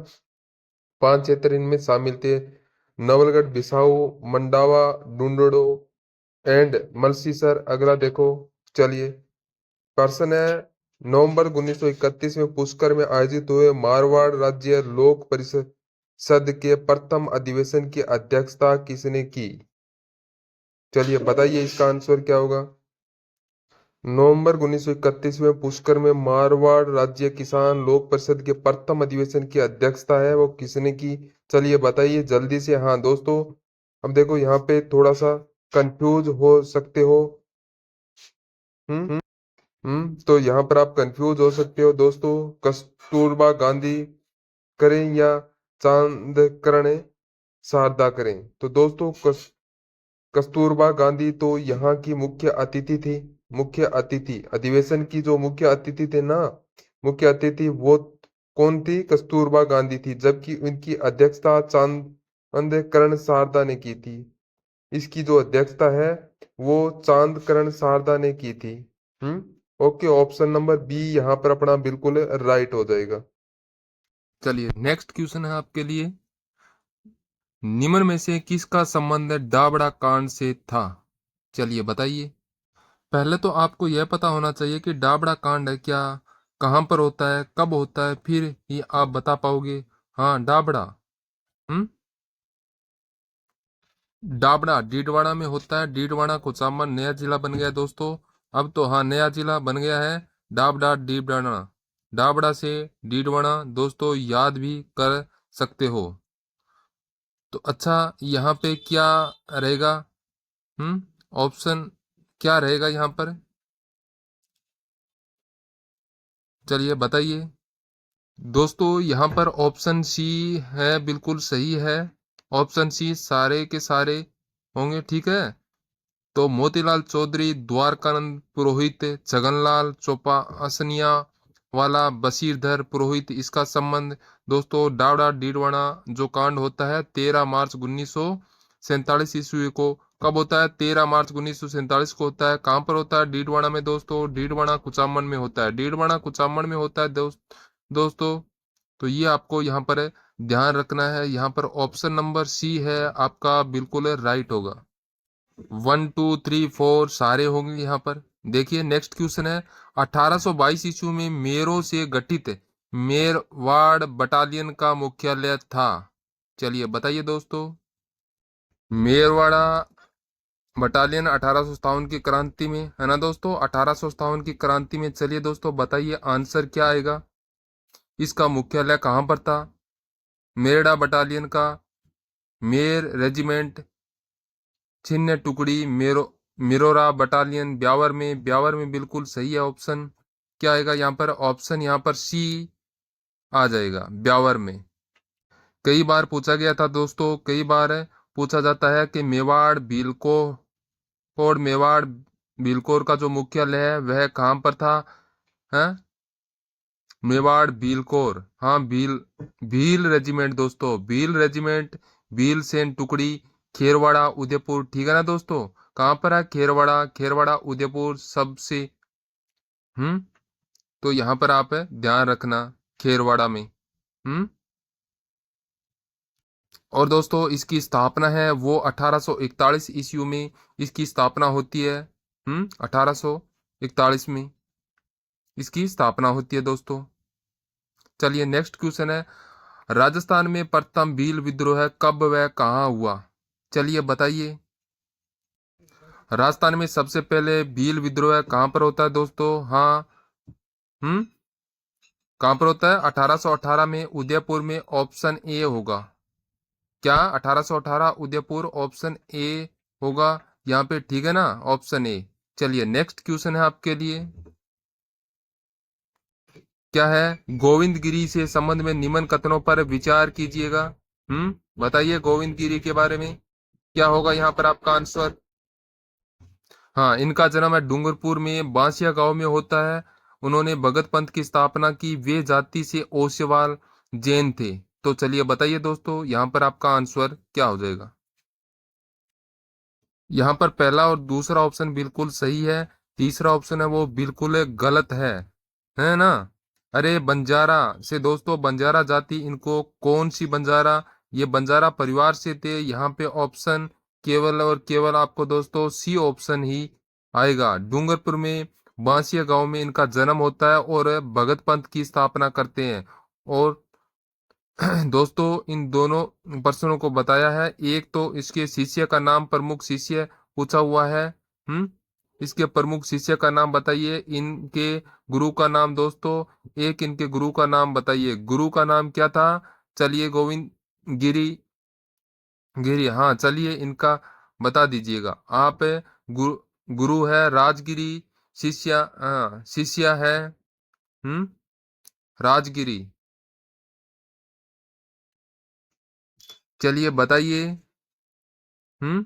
पांच क्षेत्र इनमें शामिल थे नवलगढ़ बिसाऊ मंडावा ढूंढो एंड मलसीसर। अगला देखो। चलिए प्रश्न है नवंबर 1931 में पुष्कर में आयोजित हुए मारवाड़ राज्य लोक परिषद के प्रथम अधिवेशन की अध्यक्षता किसने की। चलिए बताइए इसका आंसर क्या होगा। नवंबर 1931 में पुष्कर में मारवाड़ राज्य किसान लोक परिषद के प्रथम अधिवेशन की अध्यक्षता है वो किसने की। चलिए बताइए जल्दी से। हाँ दोस्तों अब देखो यहाँ पे थोड़ा सा कंफ्यूज हो सकते हो। तो यहाँ पर आप कंफ्यूज हो सकते हो दोस्तों कस्तूरबा गांधी करें या चांद करें शारदा करें। तो दोस्तों कस्तूरबा गांधी तो यहाँ की मुख्य अतिथि थी। मुख्य अतिथि अधिवेशन की जो मुख्य अतिथि थे ना मुख्य अतिथि वो कौन थी कस्तूरबा गांधी थी। जबकि उनकी अध्यक्षता चांद अंधकरण शारदा ने की थी। इसकी जो अध्यक्षता है वो चांदकरण शारदा ने की थी। ओके, ऑप्शन नंबर बी यहाँ पर अपना बिल्कुल राइट हो जाएगा। चलिए नेक्स्ट क्वेश्चन है आपके लिए, निम्न में से किसका संबंध डाबड़ा कांड से था? चलिए बताइए। पहले तो आपको यह पता होना चाहिए कि डाबड़ा कांड है क्या, कहाँ पर होता है, कब होता है, फिर ही आप बता पाओगे। हाँ, डाबड़ा। हम्म डाबड़ा डीडवाड़ा में होता है। डीडवाड़ा कुचामन नया जिला बन गया है दोस्तों। अब तो हाँ, नया जिला बन गया है डाबड़ा डीडवाड़ा। डाबड़ा से डीडवाड़ा दोस्तों याद भी कर सकते हो। तो अच्छा, यहाँ पे क्या रहेगा? ऑप्शन क्या रहेगा यहाँ पर? चलिए बताइए दोस्तों। यहाँ पर ऑप्शन सी है, बिल्कुल सही है। ऑप्शन सी सारे के सारे होंगे, ठीक है। तो मोतीलाल चौधरी, द्वारकानंद पुरोहित, छगनलाल चौपासनिया वाला, बशीरधर पुरोहित, इसका संबंध दोस्तों डावड़ा डीडवाना जो कांड होता है 13 मार्च 1947 ईस्वी को। कब होता है? 13 मार्च 1947 को होता है। कहाँ पर होता है? डीडवाना में दोस्तों। डीडवाना कुचामन में होता है। डीडवाना कुचामन में होता है दोस्तों। तो ये आपको यहाँ पर ध्यान रखना है। यहाँ पर ऑप्शन नंबर सी है आपका बिल्कुल राइट होगा। 1 2 3 4 सारे होंगे यहाँ पर। देखिए नेक्स्ट क्वेश्चन है, 1822 ईस्वी में मेरो से गठित मेरवाड़ बटालियन का मुख्यालय था। चलिए बताइए दोस्तों। मेरवाड़ा बटालियन 1857 की क्रांति में है ना दोस्तों, 1857 की क्रांति में। चलिए दोस्तों बताइए आंसर क्या आएगा, इसका मुख्यालय कहाँ पर था? मेरड़ा बटालियन का मेर रेजिमेंट, छिन्न टुकड़ी मिरोरा बटालियन ब्यावर में बिल्कुल सही है ऑप्शन। क्या आएगा यहाँ पर? ऑप्शन यहाँ पर सी आ जाएगा, ब्यावर में। कई बार पूछा गया था दोस्तों, कई बार पूछा जाता है कि मेवाड़ भीलकोर का जो मुख्यालय है वह कहाँ पर था? है मेवाड़ भीलकोर। हाँ, भील रेजिमेंट दोस्तों, भील रेजिमेंट, भील सेन टुकड़ी, खेरवाड़ा उदयपुर, ठीक है ना दोस्तों। कहाँ पर है? खेरवाड़ा, खेरवाड़ा उदयपुर सबसे। हम्म तो यहाँ पर आप ध्यान रखना, खेरवाड़ा में। हम्म और दोस्तों इसकी स्थापना है वो 1841 ईस्वी में इसकी स्थापना होती है। 1841 में इसकी स्थापना होती है दोस्तों। चलिए नेक्स्ट क्वेश्चन है, राजस्थान में प्रथम भील विद्रोह कब व कहाँ हुआ? चलिए बताइए। राजस्थान में सबसे पहले भील विद्रोह कहाँ पर होता है दोस्तों? हाँ। हम्म कहाँ पर होता है? 1818 में उदयपुर में, ऑप्शन ए होगा। क्या 1818 उदयपुर ऑप्शन ए होगा यहाँ पे, ठीक है ना, ऑप्शन ए। चलिए नेक्स्ट क्वेश्चन है आपके लिए, क्या है? गोविंदगिरी से संबंध में निम्न कथनों पर विचार कीजिएगा। बताइए गोविंदगिरी के बारे में क्या होगा यहाँ पर आपका आंसर? हाँ, इनका जन्म है डूंगरपुर में बांसिया गांव में होता है। उन्होंने भगत पंथ की स्थापना की। वे जाति से ओसवाल जैन थे। तो चलिए बताइए दोस्तों यहाँ पर आपका आंसर क्या हो जाएगा? यहाँ पर पहला और दूसरा ऑप्शन बिल्कुल सही है। तीसरा ऑप्शन है वो बिल्कुल गलत है ना। अरे बंजारा से दोस्तों, बंजारा जाति, इनको कौन सी बंजारा, ये बंजारा परिवार से थे। यहाँ पे ऑप्शन केवल और केवल आपको दोस्तों सी ऑप्शन ही आएगा। डूंगरपुर में बांसिया गांव में इनका जन्म होता है और भगत पंथ की स्थापना करते हैं। और दोस्तों इन दोनों पर्सनों को बताया है। एक तो इसके शिष्य का नाम, प्रमुख शिष्य पूछा हुआ है। इसके प्रमुख शिष्य का नाम बताइए। इनके गुरु का नाम दोस्तों, एक इनके गुरु का नाम बताइए। गुरु का नाम क्या था? चलिए गोविंद गिरी गिरी, हाँ चलिए इनका बता दीजिएगा आप। गुरु है राजगिरी, शिष्य, हाँ शिष्य है राजगिरी। चलिए बताइए। हम्म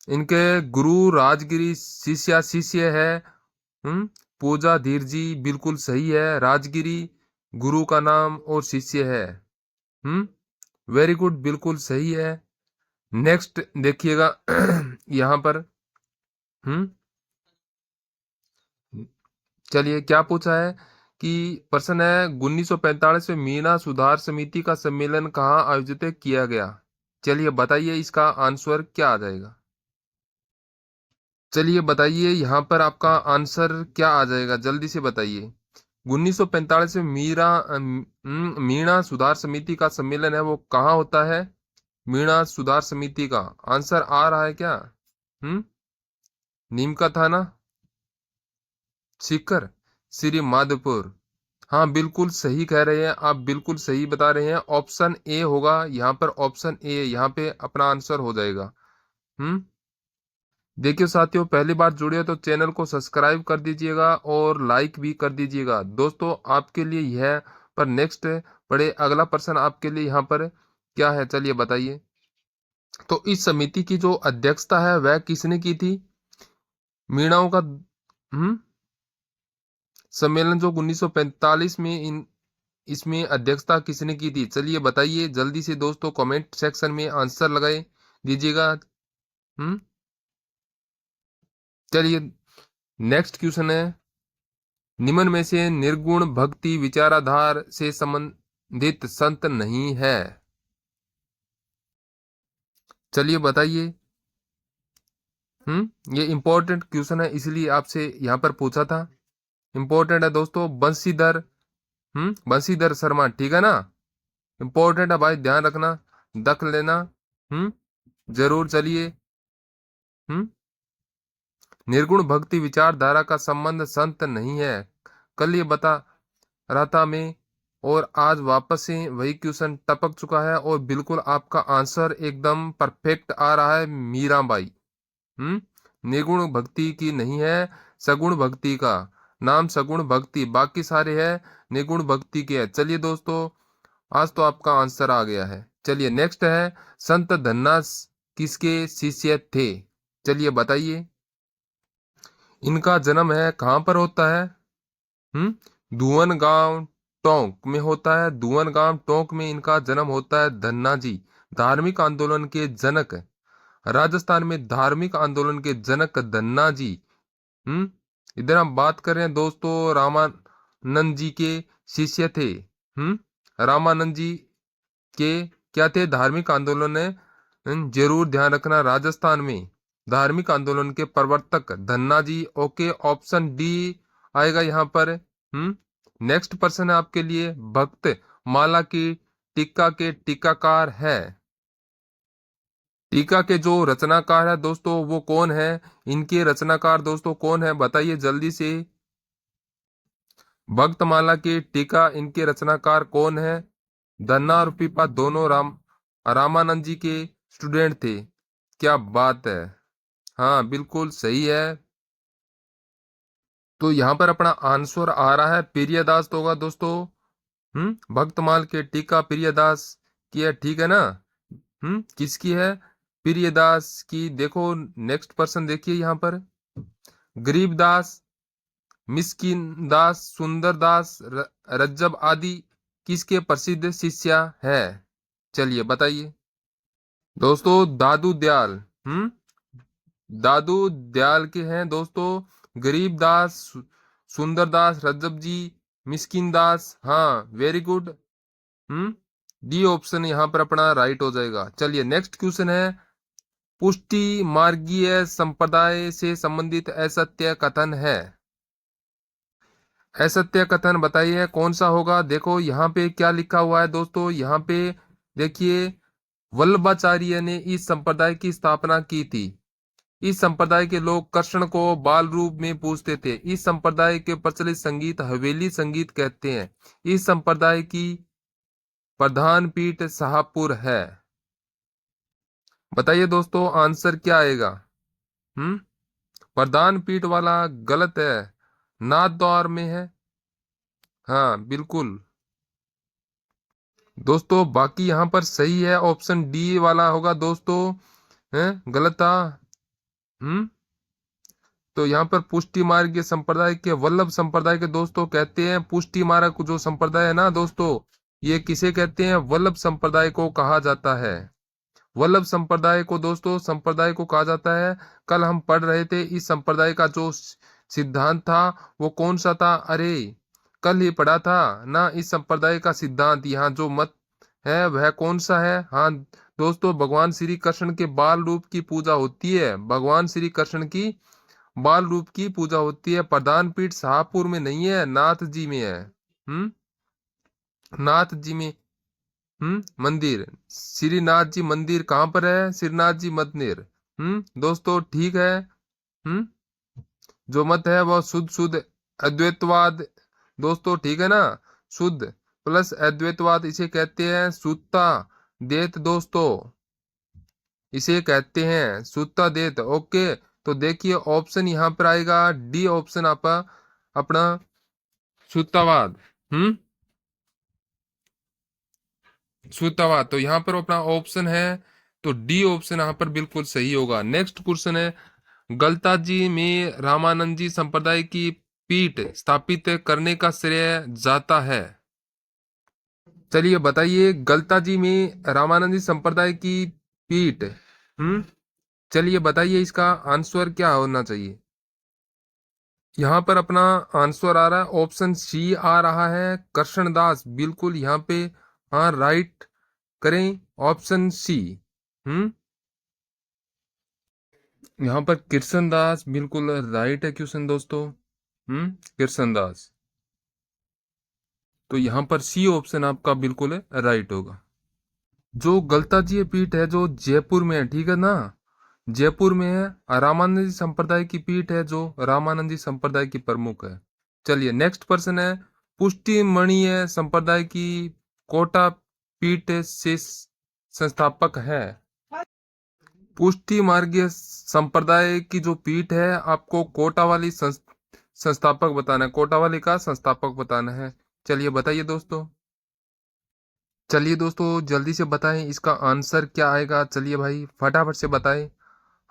इनके गुरु राजगिरी, शिष्य है। पूजा धीर जी, बिल्कुल सही है। राजगिरी गुरु का नाम और शिष्य है। हम्म वेरी गुड, बिल्कुल सही है। नेक्स्ट देखिएगा यहाँ पर। हम्म चलिए क्या पूछा है कि प्रश्न है 1945 में मीना सुधार समिति का सम्मेलन कहाँ आयोजित किया गया। चलिए बताइए इसका आंसर क्या आ जाएगा। चलिए बताइए यहाँ पर आपका आंसर क्या आ जाएगा, जल्दी से बताइए। 1945 में मीणा सुधार समिति का सम्मेलन है वो कहाँ होता है। मीणा सुधार समिति का आंसर आ रहा है क्या। हम्म नीम का थाना, सीकर, श्री माधोपुर। हाँ बिल्कुल सही कह रहे हैं आप, बिल्कुल सही बता रहे हैं। ऑप्शन ए होगा यहाँ पर, ऑप्शन ए यहाँ पे अपना आंसर हो जाएगा। हम्म देखिए साथियों, पहली बार जुड़े हो तो चैनल को सब्सक्राइब कर दीजिएगा और लाइक भी कर दीजिएगा दोस्तों, आपके लिए यह है। पर नेक्स्ट बड़े अगला प्रश्न आपके लिए यहाँ पर क्या है, चलिए बताइए। तो इस समिति की जो अध्यक्षता है वह किसने की थी। मीणाओं का सम्मेलन जो 1945 में इसमें अध्यक्षता किसने की थी, चलिए बताइए जल्दी से दोस्तों, कमेंट सेक्शन में आंसर लगाए दीजिएगा। चलिए नेक्स्ट क्वेश्चन है, निम्न में से निर्गुण भक्ति विचाराधार से संबंधित संत नहीं है। चलिए बताइए। ये इंपॉर्टेंट क्वेश्चन है इसलिए आपसे यहाँ पर पूछा था। इंपॉर्टेंट है दोस्तों, बंशीधर बंशीधर शर्मा, ठीक है ना। इंपॉर्टेंट है भाई, ध्यान रखना, दख लेना। हम्म जरूर। चलिए। हम्म निर्गुण भक्ति विचारधारा का संबंध संत नहीं है, कल ये बता रहा था मैं, और आज वापस से वही क्वेश्चन टपक चुका है और बिल्कुल आपका आंसर एकदम परफेक्ट आ रहा है, मीराबाई। निर्गुण भक्ति की नहीं है, सगुण भक्ति का नाम सगुण भक्ति, बाकी सारे है निर्गुण भक्ति के है। चलिए दोस्तों, आज तो आपका आंसर आ गया है। चलिए नेक्स्ट है, संत धन्ना किसके शिष्य थे। चलिए बताइए। इनका जन्म है कहाँ पर होता है। धुवन गांव टोंक में होता है। धुवन गांव टोंक में इनका जन्म होता है। धन्ना जी धार्मिक आंदोलन के जनक, राजस्थान में धार्मिक आंदोलन के जनक धन्ना जी। इधर हम बात कर रहे हैं दोस्तों, रामानंद जी के शिष्य थे। रामानंद जी के क्या थे, धार्मिक आंदोलन है। जरूर ध्यान रखना, राजस्थान में धार्मिक आंदोलन के प्रवर्तक Dhanna ji. Okay, option D आएगा यहाँ पर। नेक्स्ट पर्सन है आपके लिए, भक्त माला की टीका के टीकाकार है। टीका के जो रचनाकार है दोस्तों वो कौन है, इनके रचनाकार दोस्तों कौन है, बताइए जल्दी से। भक्तमाला की टीका इनके रचनाकार कौन है। धन्ना और पीपा दोनों रामानंद जी के स्टूडेंट थे। क्या बात है, हाँ बिल्कुल सही है। तो यहाँ पर अपना आंसर आ रहा है प्रियदास तो होगा दोस्तों। भक्तमाल के टीका प्रियदास की है, ठीक है ना। किसकी है, प्रियदास की। देखो नेक्स्ट पर्सन देखिए यहाँ पर, गरीबदास, मिस्किन दास, सुंदर दास, रज्जब आदि किसके प्रसिद्ध शिष्य है। चलिए बताइए दोस्तों। दादू दयाल, दादू दयाल के हैं दोस्तों। गरीब दास, सुंदर दास, रज्जब जी, मिस्किन दास। हाँ वेरी गुड। डी ऑप्शन यहाँ पर अपना राइट हो जाएगा। चलिए नेक्स्ट क्वेश्चन है, पुष्टि मार्गीय संप्रदाय से संबंधित असत्य कथन है। असत्य कथन बताइए कौन सा होगा। देखो यहाँ पे क्या लिखा हुआ है दोस्तों, यहाँ पे देखिए, वल्लभाचार्य ने इस संप्रदाय की स्थापना की थी। इस संप्रदाय के लोग कृष्ण को बाल रूप में पूजते थे। इस संप्रदाय के प्रचलित संगीत हवेली संगीत कहते हैं। इस संप्रदाय की प्रधान पीठ शाहपुर है। बताइए दोस्तों आंसर क्या आएगा। हम्म प्रधान पीठ वाला गलत है, नाथद्वार में है। हाँ बिल्कुल दोस्तों, बाकी यहाँ पर सही है, ऑप्शन डी वाला होगा दोस्तों, है गलत था। हम्म तो यहाँ पर पुष्टि मार्ग के संप्रदाय के वल्लभ संप्रदाय के दोस्तों कहते हैं। पुष्टि मार्ग जो संप्रदाय है ना दोस्तों, ये किसे कहते हैं? वल्लभ संप्रदाय को कहा जाता है। वल्लभ संप्रदाय को दोस्तों संप्रदाय को कहा जाता है। कल हम पढ़ रहे थे इस संप्रदाय का जो सिद्धांत था वो कौन सा था? अरे कल ही पढ़ा था ना इस संप्रदाय का सिद्धांत। यहाँ जो मत है वह कौन सा है? हाँ दोस्तों, भगवान श्री कृष्ण के बाल रूप की पूजा होती है। भगवान श्री कृष्ण की बाल रूप की पूजा होती है। प्रधान पीठ शाहपुर में नहीं है, नाथ जी में है। नाथ जी में मंदिर, श्रीनाथ जी मंदिर कहाँ पर है? श्रीनाथ जी मंदिर। दोस्तों ठीक है। जो मत है वह शुद्ध शुद्ध अद्वैतवाद। दोस्तों ठीक है ना? शुद्ध प्लस अद्वैतवाद इसे कहते हैं शुद्धता देत दोस्तों, इसे कहते हैं शुद्धता देत। ओके, तो देखिए ऑप्शन यहाँ पर आएगा डी ऑप्शन आपका अपना शुद्धतावाद। शुद्धतावाद, तो यहाँ पर अपना ऑप्शन है तो डी ऑप्शन यहाँ पर बिल्कुल सही होगा। नेक्स्ट क्वेश्चन है, गलता जी में रामानंद जी संप्रदाय की पीठ स्थापित करने का श्रेय जाता है। चलिए बताइए, गलता जी में रामानंद जी संप्रदाय की पीठ चलिए बताइए इसका आंसर क्या होना चाहिए। यहाँ पर अपना आंसर आ रहा है ऑप्शन सी आ रहा है कृष्णदास। बिल्कुल यहाँ पे हाँ राइट करें ऑप्शन सी। यहाँ पर कृष्णदास बिल्कुल राइट है क्वेश्चन दोस्तों। कृष्णदास, तो यहाँ पर सी ऑप्शन आपका बिल्कुल राइट होगा। जो गलता जी पीठ है जो जयपुर में है, ठीक है ना, जयपुर में है। रामानंद जी संप्रदाय की पीठ है जो रामानंद जी संप्रदाय की प्रमुख है। चलिए नेक्स्ट प्रश्न है, पुष्टि मणिय संप्रदाय की कोटा पीठ से संस्थापक है। पुष्टि मार्गीय संप्रदाय की जो पीठ है आपको कोटा वाली संस्थापक बताना है, कोटा वाली का संस्थापक बताना है। चलिए बताइए दोस्तों, चलिए दोस्तों जल्दी से बताएं इसका आंसर क्या आएगा। चलिए भाई फटाफट से बताएं।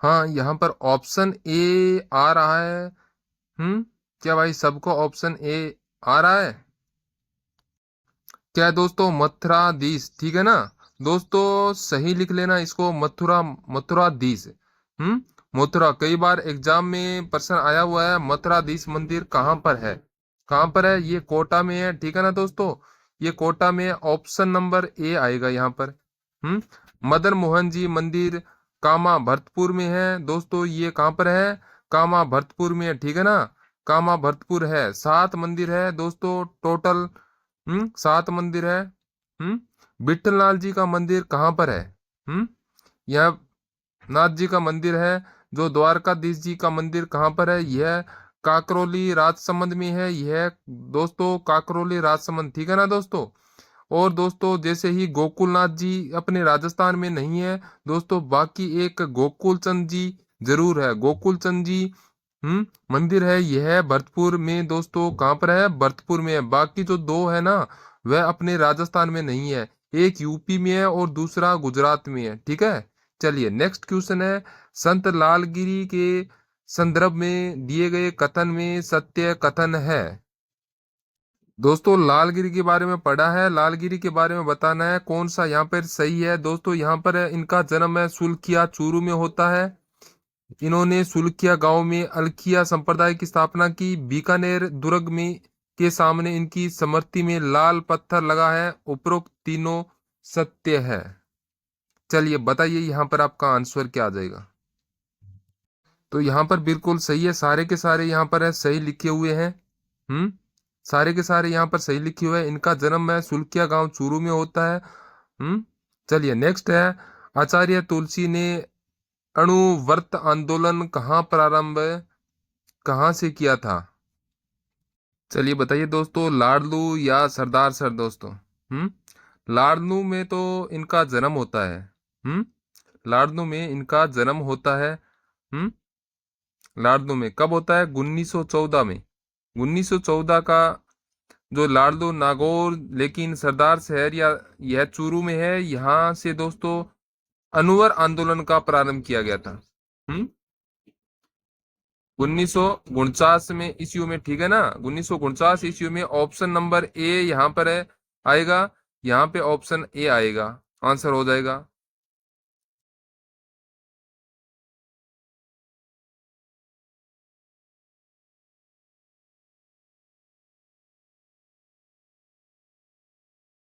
हाँ यहाँ पर ऑप्शन ए आ रहा है। क्या भाई सबको ऑप्शन ए आ रहा है? क्या है दोस्तों? मथुराधीश, ठीक है ना दोस्तों, सही लिख लेना इसको, मथुरा मथुराधीश। मथुरा, कई बार एग्जाम में प्रश्न आया हुआ है मथुराधीश मंदिर कहाँ पर है। कहाँ पर है? ये कोटा में है, ठीक है ना दोस्तों, ये कोटा में ऑप्शन नंबर ए आएगा यहाँ पर। मदन मोहन जी मंदिर कामा भरतपुर में है दोस्तों, ये कहाँ पर है? कामा भरतपुर में है, ठीक है ना, कामा भरतपुर है। 7 मंदिर है दोस्तों टोटल, 7 मंदिर है। विठल लाल जी का मंदिर कहाँ पर है? यह नाथ जी का मंदिर है। जो द्वारकाधीश जी का मंदिर कहाँ पर है? यह काकरोली राजसमंद में है। यह दोस्तों काकरोली राजसमंद, ठीक है ना दोस्तों। और दोस्तों जैसे ही गोकुलनाथ जी अपने राजस्थान में नहीं है दोस्तों, बाकी एक गोकुल चंद जी जरूर है। गोकुल चंद जी मंदिर है, यह भरतपुर में दोस्तों, कहाँ पर है? भरतपुर में है। बाकी जो दो है ना वह अपने राजस्थान में नहीं है, एक यूपी में है और दूसरा गुजरात में है, ठीक है। चलिए नेक्स्ट क्वेश्चन है, संत लालगिरी के संदर्भ में दिए गए कथन में सत्य कथन है। दोस्तों लालगिरी के बारे में पढ़ा है, लालगिरी के बारे में बताना है कौन सा यहाँ पर सही है। दोस्तों यहाँ पर इनका जन्म है सुलखिया चूरू में होता है। इन्होंने सुलखिया गांव में अलखिया संप्रदाय की स्थापना की। बीकानेर दुर्ग में के सामने इनकी स्मृति में लाल पत्थर लगा है। उपरोक्त तीनों सत्य है। चलिए बताइए यहाँ पर आपका आंसर क्या आ जाएगा। तो यहाँ पर बिल्कुल सही है, सारे के सारे यहाँ पर है सही लिखे हुए हैं। सारे के सारे यहाँ पर सही लिखे हुए हैं। इनका जन्म है सुलखिया गांव चूरू में होता है। चलिए नेक्स्ट है, आचार्य तुलसी ने अणुव्रत आंदोलन कहाँ से किया था? चलिए बताइए दोस्तों, लाडलू या सरदार सर दोस्तों। लाडलू में तो इनका जन्म होता है। लाडलू में इनका जन्म होता है। लाडलू में कब होता है? 1914 में। 1914 का जो लाडलू नागौर, लेकिन सरदार शहर या यह चूरू में है, यहाँ से दोस्तों अनवर आंदोलन का प्रारंभ किया गया था। 1949 में ईस्वी में, ठीक है ना, 1949 ईस्वी में। ऑप्शन नंबर ए यहाँ पर है आएगा यहाँ पे ऑप्शन ए आएगा, आंसर हो जाएगा।